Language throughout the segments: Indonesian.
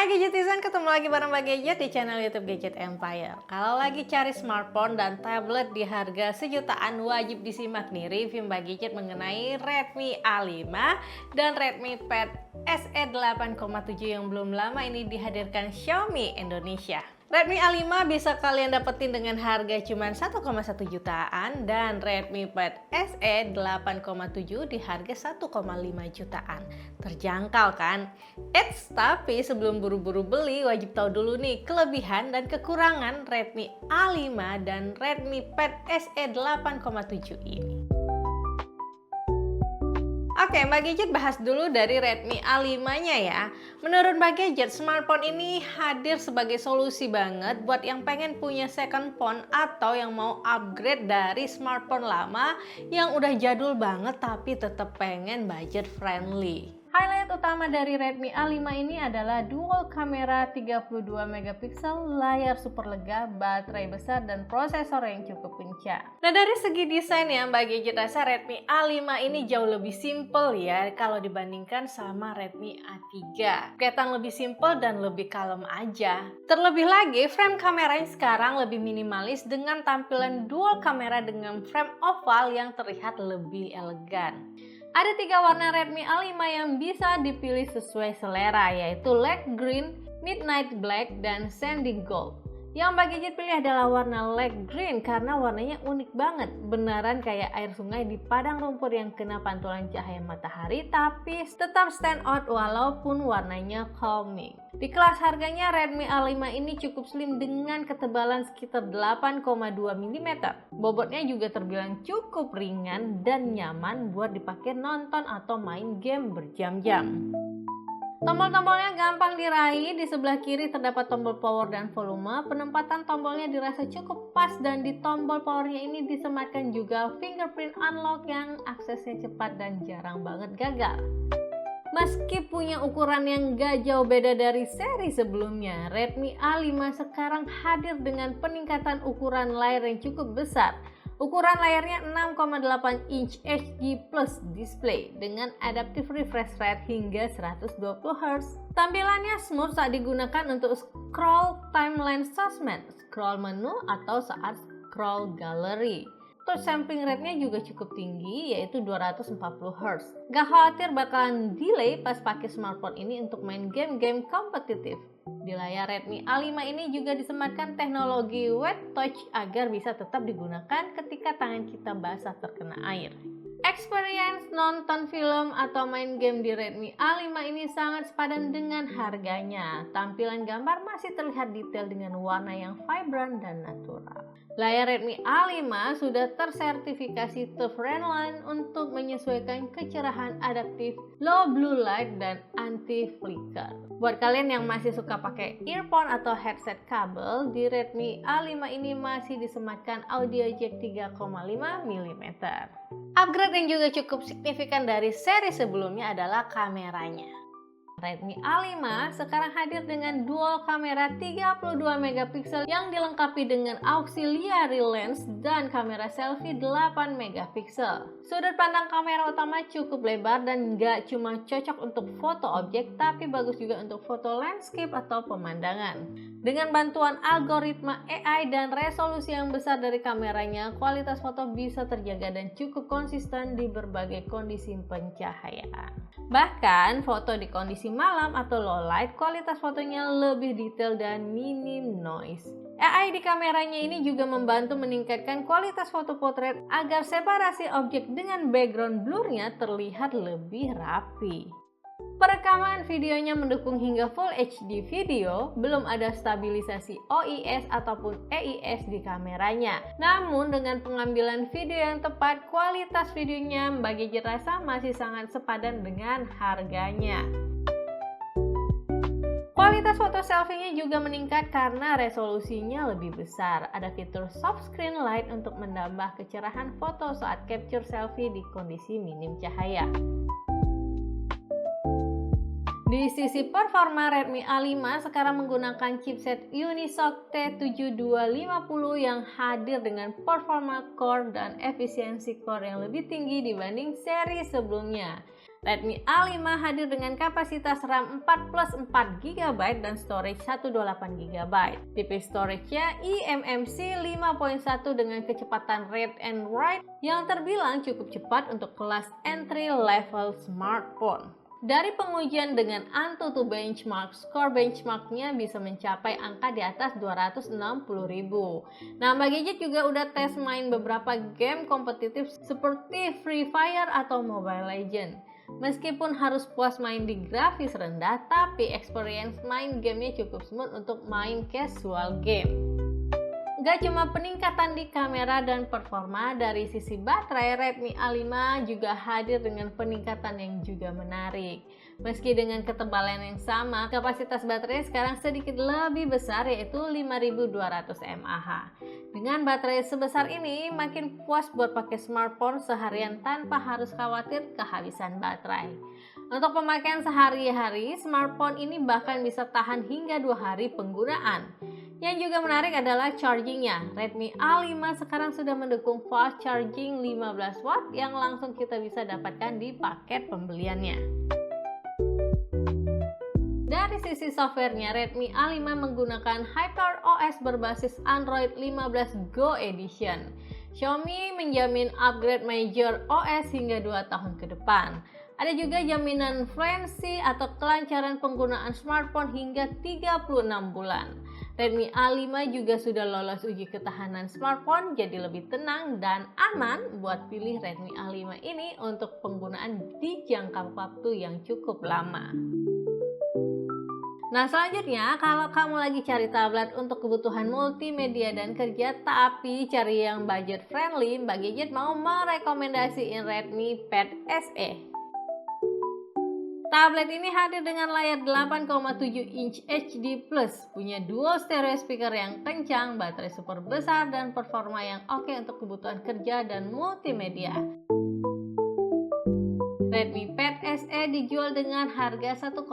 Hai Gadgetizen, ketemu lagi bareng Mbak Gadget di channel YouTube Gadget Empire. Kalau lagi cari smartphone dan tablet di harga sejutaan, wajib disimak nih review Mbak Gadget mengenai Redmi A5 dan Redmi Pad SE 8,7 yang belum lama ini dihadirkan Xiaomi Indonesia. Redmi A5 bisa kalian dapetin dengan harga cuma 1,1 jutaan dan Redmi Pad SE 8,7 di harga 1,5 jutaan. Terjangkau kan? Tapi sebelum buru-buru beli wajib tahu dulu nih kelebihan dan kekurangan Redmi A5 dan Redmi Pad SE 8,7 ini. Oke, Mbak Gadget bahas dulu dari Redmi A5-nya ya. Menurut Mbak Gadget, smartphone ini hadir sebagai solusi banget buat yang pengen punya second phone atau yang mau upgrade dari smartphone lama yang udah jadul banget tapi tetap pengen budget friendly. Highlight utama dari Redmi A5 ini adalah dual kamera 32 megapiksel, layar super lega, baterai besar, dan prosesor yang cukup kencang. Nah, dari segi desain ya, Mbak Gadget rasa Redmi A5 ini jauh lebih simple ya kalau dibandingkan sama Redmi A3. Kelihatan lebih simple dan lebih kalem aja. Terlebih lagi, frame kameranya sekarang lebih minimalis dengan tampilan dual kamera dengan frame oval yang terlihat lebih elegan. Ada 3 warna Redmi A5 yang bisa dipilih sesuai selera, yaitu light green, midnight black, dan sandy gold. Yang Mbak Gadget pilih adalah warna light green karena warnanya unik banget, beneran kayak air sungai di padang rumput yang kena pantulan cahaya matahari tapi tetap stand out walaupun warnanya calming. Di kelas harganya Redmi A5 ini cukup slim dengan ketebalan sekitar 8,2 mm. Bobotnya juga terbilang cukup ringan dan nyaman buat dipakai nonton atau main game berjam-jam. Tombol-tombolnya gampang diraih, di sebelah kiri terdapat tombol power dan volume. Penempatan tombolnya dirasa cukup pas dan di tombol powernya ini disematkan juga fingerprint unlock yang aksesnya cepat dan jarang banget gagal. Meski punya ukuran yang gak jauh beda dari seri sebelumnya, Redmi A5 sekarang hadir dengan peningkatan ukuran layar yang cukup besar. Ukuran layarnya 6,8 inch HD Plus display dengan adaptive refresh rate hingga 120 Hz. Tampilannya smooth saat digunakan untuk scroll timeline sosmed, scroll menu, atau saat scroll gallery. Touch sampling rate-nya juga cukup tinggi, yaitu 240 Hz. Gak khawatir bakalan delay pas pakai smartphone ini untuk main game-game kompetitif. Di layar Redmi A5 ini juga disematkan teknologi wet touch agar bisa tetap digunakan ketika tangan kita basah terkena air. Experience nonton film atau main game di Redmi A5 ini sangat sepadan dengan harganya. Tampilan gambar masih terlihat detail dengan warna yang vibrant dan natural. Layar Redmi A5 sudah tersertifikasi TÜV Rheinland untuk menyesuaikan kecerahan adaptif, low blue light, dan anti flicker. Buat kalian yang masih suka pakai earphone atau headset kabel, di Redmi A5 ini masih disematkan audio jack 3,5 mm. Upgrade yang juga cukup signifikan dari seri sebelumnya adalah kameranya. Redmi A5 sekarang hadir dengan dual kamera 32 megapiksel yang dilengkapi dengan auxiliary lens dan kamera selfie 8 megapiksel. Sudut pandang kamera utama cukup lebar dan gak cuma cocok untuk foto objek tapi bagus juga untuk foto landscape atau pemandangan. Dengan bantuan algoritma AI dan resolusi yang besar dari kameranya, kualitas foto bisa terjaga dan cukup konsisten di berbagai kondisi pencahayaan. Bahkan foto di kondisi malam atau low light, kualitas fotonya lebih detail dan minim noise. AI di kameranya ini juga membantu meningkatkan kualitas foto potret agar separasi objek dengan background blurnya terlihat lebih rapi. Perekaman videonya mendukung hingga Full HD video, belum ada stabilisasi OIS ataupun EIS di kameranya. Namun dengan pengambilan video yang tepat, kualitas videonya Mbak Gadget rasa masih sangat sepadan dengan harganya. Kualitas foto selfie-nya juga meningkat karena resolusinya lebih besar. Ada fitur soft screen light untuk menambah kecerahan foto saat capture selfie di kondisi minim cahaya. Di sisi performa, Redmi A5 sekarang menggunakan chipset Unisoc T7250 yang hadir dengan performa core dan efisiensi core yang lebih tinggi dibanding seri sebelumnya. Redmi A5 hadir dengan kapasitas RAM 4+4 GB dan storage 128 GB. Tipe storage-nya eMMC 5.1 dengan kecepatan read and write yang terbilang cukup cepat untuk kelas entry level smartphone. Dari pengujian dengan AnTuTu benchmark, skor benchmarknya bisa mencapai angka di atas 260.000. Nah, Mbak Gadget juga udah tes main beberapa game kompetitif seperti Free Fire atau Mobile Legends. Meskipun harus puas main di grafis rendah, tapi experience main gamenya cukup smooth untuk main casual game. Gak cuma peningkatan di kamera dan performa, dari sisi baterai Redmi A5 juga hadir dengan peningkatan yang juga menarik. Meski dengan ketebalan yang sama, kapasitas baterai sekarang sedikit lebih besar, yaitu 5200 mAh. Dengan baterai sebesar ini, makin puas buat pakai smartphone seharian tanpa harus khawatir kehabisan baterai. Untuk pemakaian sehari-hari, smartphone ini bahkan bisa tahan hingga 2 hari penggunaan. Yang juga menarik adalah chargingnya. Redmi A5 sekarang sudah mendukung fast charging 15 watt yang langsung kita bisa dapatkan di paket pembeliannya. Dari sisi softwarenya, Redmi A5 menggunakan HyperOS berbasis Android 15 Go Edition. Xiaomi menjamin upgrade major OS hingga 2 tahun ke depan. Ada juga jaminan fluency atau kelancaran penggunaan smartphone hingga 36 bulan. Redmi A5 juga sudah lolos uji ketahanan smartphone, jadi lebih tenang dan aman buat pilih Redmi A5 ini untuk penggunaan di jangka waktu yang cukup lama. Nah, selanjutnya kalau kamu lagi cari tablet untuk kebutuhan multimedia dan kerja tapi cari yang budget friendly, Mbak Gadget mau merekomendasiin Redmi Pad SE. Tablet ini hadir dengan layar 8,7 inch HD+, punya dual stereo speaker yang kencang, baterai super besar, dan performa yang oke untuk kebutuhan kerja dan multimedia. Redmi Pad SE dijual dengan harga 1,5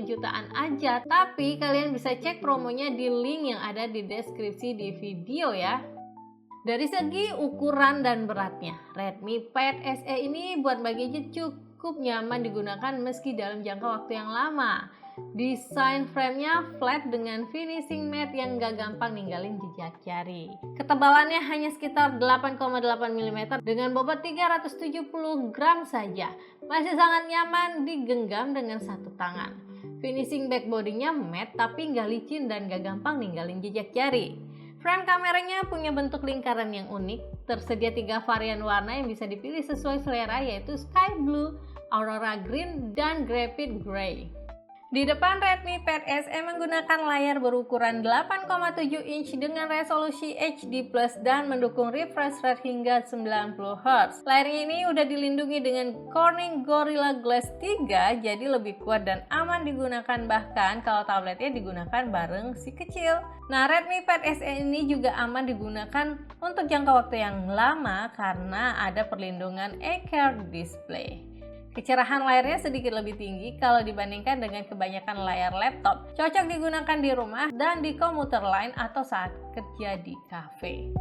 jutaan aja, tapi kalian bisa cek promonya di link yang ada di deskripsi di video ya. Dari segi ukuran dan beratnya, Redmi Pad SE ini buat Mbak Gadget cukup nyaman digunakan meski dalam jangka waktu yang lama. Desain framenya flat dengan finishing matte yang gak gampang ninggalin jejak jari. Ketebalannya hanya sekitar 8,8 mm dengan bobot 370 gram saja. Masih sangat nyaman digenggam dengan satu tangan. Finishing backbody-nya matte tapi gak licin dan gak gampang ninggalin jejak jari. Frame kameranya punya bentuk lingkaran yang unik. Tersedia 3 varian warna yang bisa dipilih sesuai selera, yaitu Sky Blue, Aurora Green, dan Graphite Gray. Di depan, Redmi Pad SE menggunakan layar berukuran 8,7 inch dengan resolusi HD+ dan mendukung refresh rate hingga 90 Hz. Layarnya ini udah dilindungi dengan Corning Gorilla Glass 3, jadi lebih kuat dan aman digunakan bahkan kalau tabletnya digunakan bareng si kecil. Nah, Redmi Pad SE ini juga aman digunakan untuk jangka waktu yang lama karena ada perlindungan A-Curved Display. Kecerahan layarnya sedikit lebih tinggi kalau dibandingkan dengan kebanyakan layar laptop. Cocok digunakan di rumah dan di komuter lain atau saat kerja di kafe.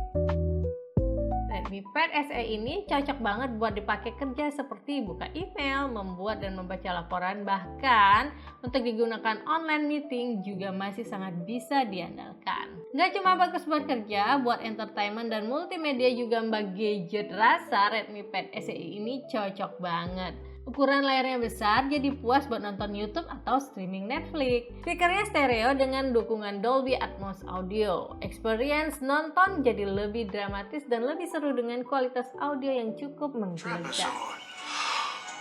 Redmi Pad SE ini cocok banget buat dipakai kerja seperti buka email, membuat dan membaca laporan, bahkan untuk digunakan online meeting juga masih sangat bisa diandalkan. Gak cuma bagus buat kerja, buat entertainment dan multimedia juga Mbak Gadget rasa Redmi Pad SE ini cocok banget. Ukuran layarnya besar, jadi puas buat nonton YouTube atau streaming Netflix. Speakernya stereo dengan dukungan Dolby Atmos audio. Experience nonton jadi lebih dramatis dan lebih seru dengan kualitas audio yang cukup menggugah.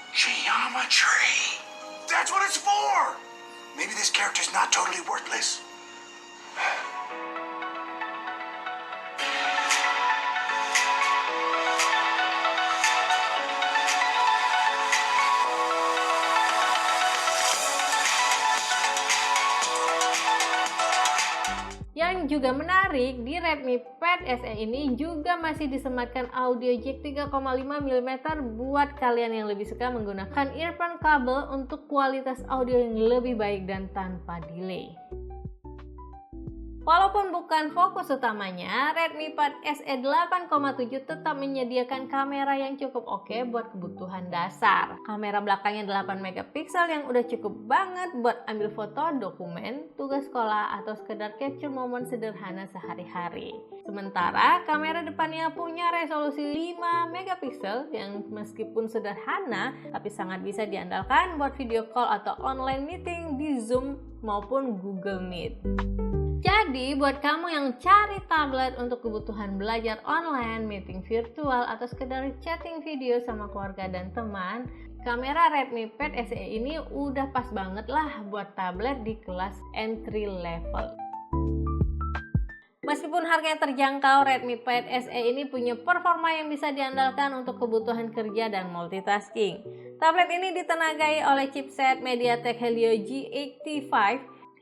Geometry. That's what it's for. Maybe this character's not totally worthless. Yang juga menarik, di Redmi Pad SE ini juga masih disematkan audio jack 3,5 mm buat kalian yang lebih suka menggunakan earphone kabel untuk kualitas audio yang lebih baik dan tanpa delay. Walaupun bukan fokus utamanya, Redmi Pad SE 8,7 tetap menyediakan kamera yang cukup oke buat kebutuhan dasar. Kamera belakangnya 8 megapiksel yang udah cukup banget buat ambil foto, dokumen, tugas sekolah, atau sekedar capture momen sederhana sehari-hari. Sementara kamera depannya punya resolusi 5 megapiksel yang meskipun sederhana, tapi sangat bisa diandalkan buat video call atau online meeting di Zoom maupun Google Meet. Jadi, buat kamu yang cari tablet untuk kebutuhan belajar online, meeting virtual, atau sekedar chatting video sama keluarga dan teman, kamera Redmi Pad SE ini udah pas banget lah buat tablet di kelas entry level. Meskipun harganya terjangkau, Redmi Pad SE ini punya performa yang bisa diandalkan untuk kebutuhan kerja dan multitasking. Tablet ini ditenagai oleh chipset MediaTek Helio G85.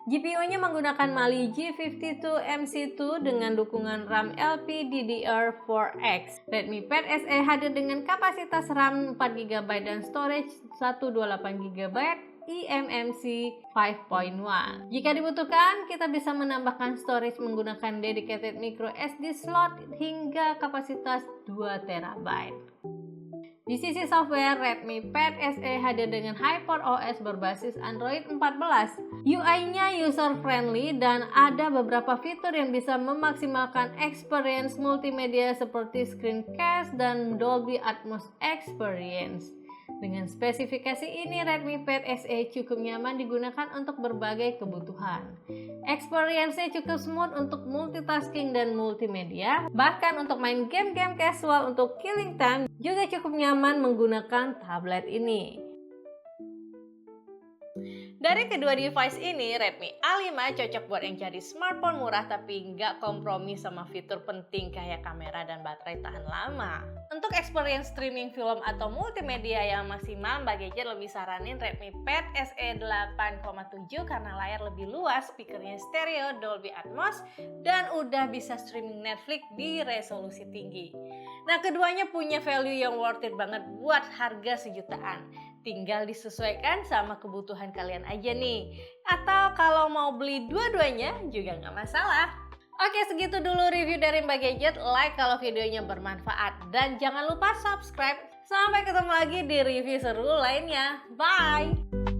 GPU-nya menggunakan Mali G52MC2 dengan dukungan RAM LPDDR4X. Redmi Pad SE hadir dengan kapasitas RAM 4GB dan storage 128GB eMMC 5.1. Jika dibutuhkan, kita bisa menambahkan storage menggunakan dedicated micro SD slot hingga kapasitas 2TB. Di sisi software, Redmi Pad SE hadir dengan HyperOS berbasis Android 14. UI-nya user-friendly dan ada beberapa fitur yang bisa memaksimalkan experience multimedia seperti screencast dan Dolby Atmos Experience. Dengan spesifikasi ini, Redmi Pad SE cukup nyaman digunakan untuk berbagai kebutuhan. Experience-nya cukup smooth untuk multitasking dan multimedia, bahkan untuk main game-game casual untuk killing time juga cukup nyaman menggunakan tablet ini. Dari kedua device ini, Redmi A5 cocok buat yang cari smartphone murah tapi nggak kompromi sama fitur penting kayak kamera dan baterai tahan lama. Untuk experience streaming film atau multimedia yang maksimal, Mbak Gadget lebih saranin Redmi Pad SE 8,7 karena layar lebih luas, speakernya stereo, Dolby Atmos, dan udah bisa streaming Netflix di resolusi tinggi. Nah, keduanya punya value yang worth it banget buat harga sejutaan. Tinggal disesuaikan sama kebutuhan kalian aja nih. Atau kalau mau beli dua-duanya juga nggak masalah. Oke, segitu dulu review dari Mbak Gadget. Like kalau videonya bermanfaat. Dan jangan lupa subscribe. Sampai ketemu lagi di review seru lainnya. Bye!